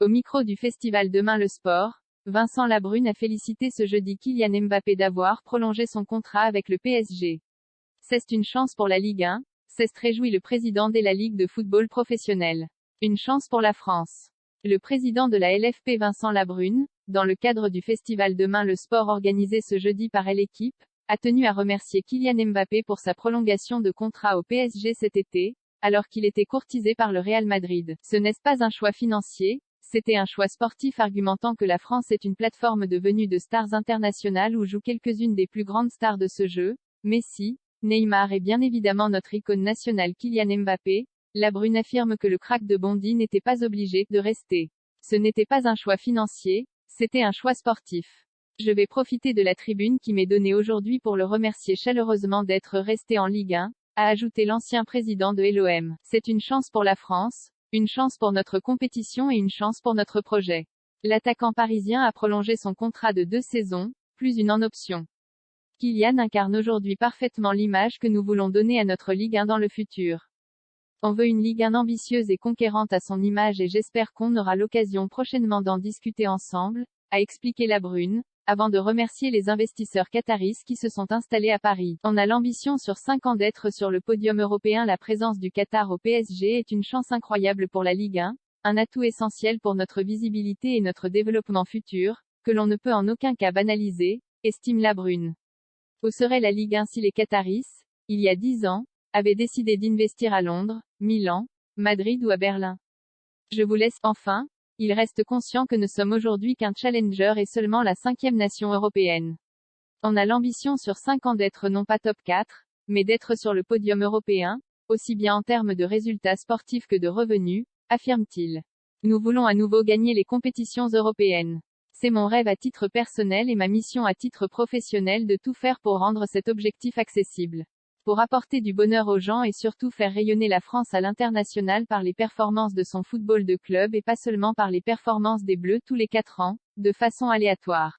Au micro du festival Demain le Sport, Vincent Labrune a félicité ce jeudi Kylian Mbappé d'avoir prolongé son contrat avec le PSG. C'est une chance pour la Ligue 1, s'est réjoui le président de la Ligue de football professionnel. Une chance pour la France. Le président de la LFP Vincent Labrune, dans le cadre du festival Demain le Sport organisé ce jeudi par L'Équipe, a tenu à remercier Kylian Mbappé pour sa prolongation de contrat au PSG cet été, alors qu'il était courtisé par le Real Madrid. Ce n'est pas un choix financier, c'était un choix sportif, argumentant que la France est une plateforme de venue de stars internationales où jouent quelques-unes des plus grandes stars de ce jeu, Messi, Neymar et bien évidemment notre icône nationale Kylian Mbappé. Labrune affirme que le crack de Bondy n'était pas obligé de rester. Ce n'était pas un choix financier, c'était un choix sportif. Je vais profiter de la tribune qui m'est donnée aujourd'hui pour le remercier chaleureusement d'être resté en Ligue 1, a ajouté l'ancien président de l'OM. C'est une chance pour la France, une chance pour notre compétition et une chance pour notre projet. L'attaquant parisien a prolongé son contrat de 2 saisons, plus une en option. Kylian incarne aujourd'hui parfaitement l'image que nous voulons donner à notre Ligue 1 dans le futur. On veut une Ligue 1 ambitieuse et conquérante à son image et j'espère qu'on aura l'occasion prochainement d'en discuter ensemble, a expliqué Labrune, avant de remercier les investisseurs qataris qui se sont installés à Paris. On a l'ambition sur 5 ans d'être sur le podium européen. La présence du Qatar au PSG est une chance incroyable pour la Ligue 1, un atout essentiel pour notre visibilité et notre développement futur, que l'on ne peut en aucun cas banaliser, estime Labrune. Où serait la Ligue 1 si les Qataris, il y a 10 ans, avaient décidé d'investir à Londres, Milan, Madrid ou à Berlin? Je vous laisse. Enfin, il reste conscient que nous sommes aujourd'hui qu'un challenger et seulement la 5e nation européenne. On a l'ambition sur 5 ans d'être non pas top 4, mais d'être sur le podium européen, aussi bien en termes de résultats sportifs que de revenus, affirme-t-il. Nous voulons à nouveau gagner les compétitions européennes. C'est mon rêve à titre personnel et ma mission à titre professionnel de tout faire pour rendre cet objectif accessible. Pour apporter du bonheur aux gens et surtout faire rayonner la France à l'international par les performances de son football de club et pas seulement par les performances des Bleus tous les 4 ans, de façon aléatoire.